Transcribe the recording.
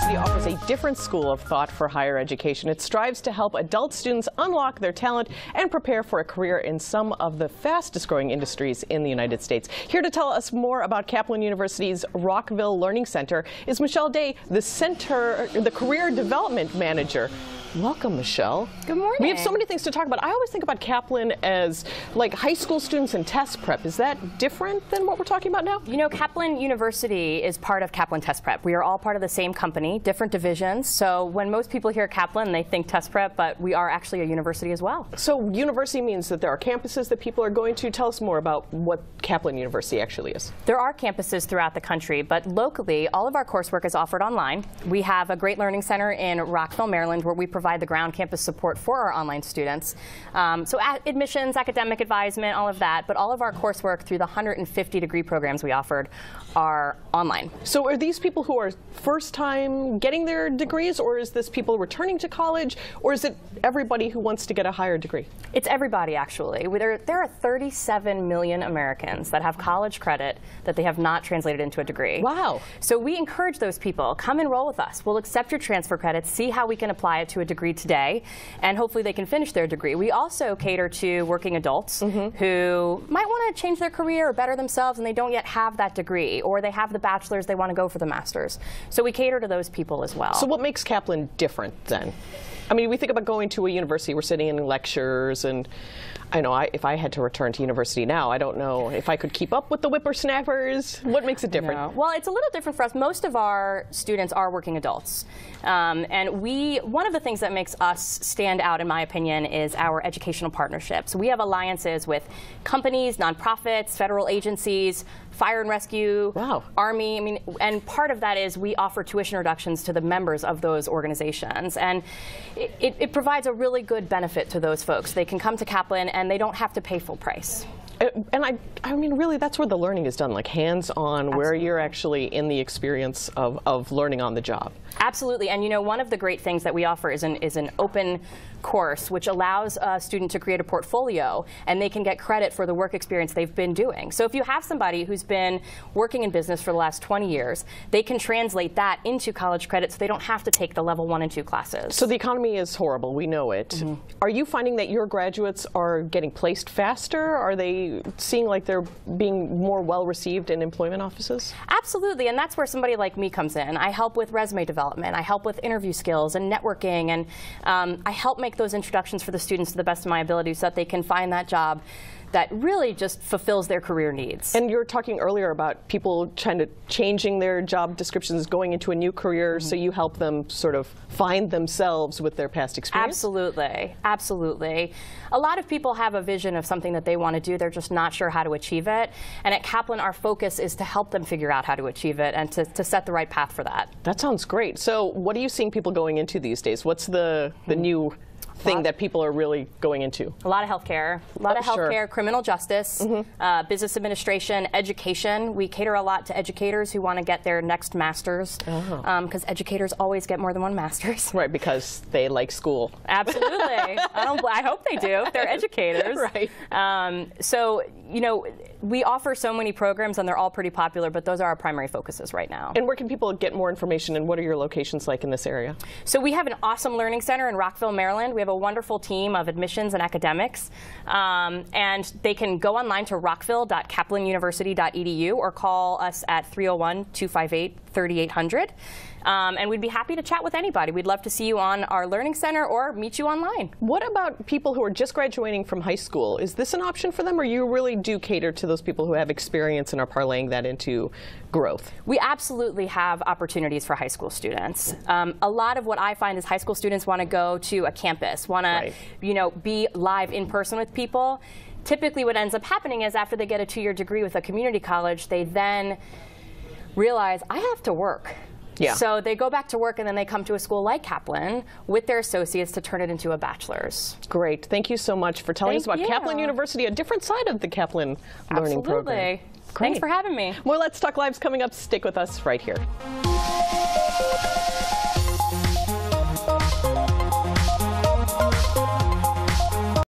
University offers a different school of thought for higher education. It strives to help adult students unlock their talent and prepare for a career in some of the fastest growing industries in the United States. Here to tell us more about Kaplan University's Rockville Learning Center is Michelle Day, the Career Development Manager. Welcome, Michelle. Good morning. We have so many things to talk about. I always think about Kaplan as like high school students and test prep. Is that different than what we're talking about now? You know, Kaplan University is part of Kaplan Test Prep. We are all part of the same company, different divisions. So when most people hear Kaplan, they think test prep, but we are actually a university as well. So university means that there are campuses that people are going to. Tell us more about what Kaplan University actually is. There are campuses throughout the country, but locally, all of our coursework is offered online. We have a great learning center in Rockville, Maryland, where we provide the ground campus support for our online students. So admissions, academic advisement, all of that, but all of our coursework through the 150 degree programs we offered are online. So are these people who are first time getting their degrees, or is this people returning to college, or is it everybody who wants to get a higher degree? It's everybody, actually. There are 37 million Americans that have college credit that they have not translated into a degree. Wow. So we encourage those people, come enroll with us. We'll accept your transfer credits, see how we can apply it to a degree today, and hopefully they can finish their degree. We also cater to working adults who might want to change their career or better themselves, and they don't yet have that degree, or they have the bachelor's, they want to go for the master's. So we cater to those people as well. So what makes Kaplan different then? I mean, we think about going to a university, we're sitting in lectures, and I know if I had to return to university now, I don't know if I could keep up with the whippersnappers. What makes it different? No. Well, it's a little different for us. Most of our students are working adults. And one of the things that makes us stand out, in my opinion, is our educational partnerships. We have alliances with companies, nonprofits, federal agencies, fire and rescue, Army. I mean, and part of that is we offer tuition reductions to the members of those organizations. And it provides a really good benefit to those folks. They can come to Kaplan and they don't have to pay full price. And I mean, really, that's where the learning is done, like hands-on, where you're actually in the experience of learning on the job. Absolutely. And you know, one of the great things that we offer is an open course, which allows a student to create a portfolio, and they can get credit for the work experience they've been doing. So if you have somebody who's been working in business for the last 20 years, they can translate that into college credit so they don't have to take the level 1 and 2 classes. So the economy is horrible, we know it. Are you finding that your graduates are getting placed faster? Are they seeing like they're being more well received in employment offices? Absolutely, and that's where somebody like me comes in. I help with resume development, I help with interview skills and networking, and I help make those introductions for the students to the best of my ability so that they can find that job that really just fulfills their career needs. And you were talking earlier about people changing their job descriptions, going into a new career, so you help them sort of find themselves with their past experience? Absolutely, absolutely. A lot of people have a vision of something that they want to do, they're just not sure how to achieve it. And at Kaplan, our focus is to help them figure out how to achieve it and to set the right path for that. That sounds great. So what are you seeing people going into these days? What's the new thing that people are really going into? A lot of healthcare, criminal justice, business administration, education. We cater a lot to educators who want to get their next master's, because educators always get more than one master's. Right, because they like school. Absolutely. I hope they do. They're educators. Right. So, you know, we offer so many programs, and they're all pretty popular, but those are our primary focuses right now. And where can people get more information, and what are your locations like in this area? So we have an awesome learning center in Rockville, Maryland. We have a wonderful team of admissions and academics, and they can go online to rockville.kaplanuniversity.edu or call us at 301-258-3800. And we'd be happy to chat with anybody. We'd love to see you on our learning center or meet you online. What about people who are just graduating from high school? Is this an option for them, or you really do cater to those people who have experience and are parlaying that into growth? We absolutely have opportunities for high school students. A lot of what I find is high school students want to go to a campus, want to be live in person with people. Typically what ends up happening is after they get a 2-year degree with a community college, they then realize, I have to work. Yeah. So they go back to work, and then they come to a school like Kaplan with their associates to turn it into a bachelor's. Great. Thank you so much for telling us about Kaplan University, a different side of the Kaplan learning program. Absolutely. Thanks for having me. More Let's Talk Live's coming up. Stick with us right here.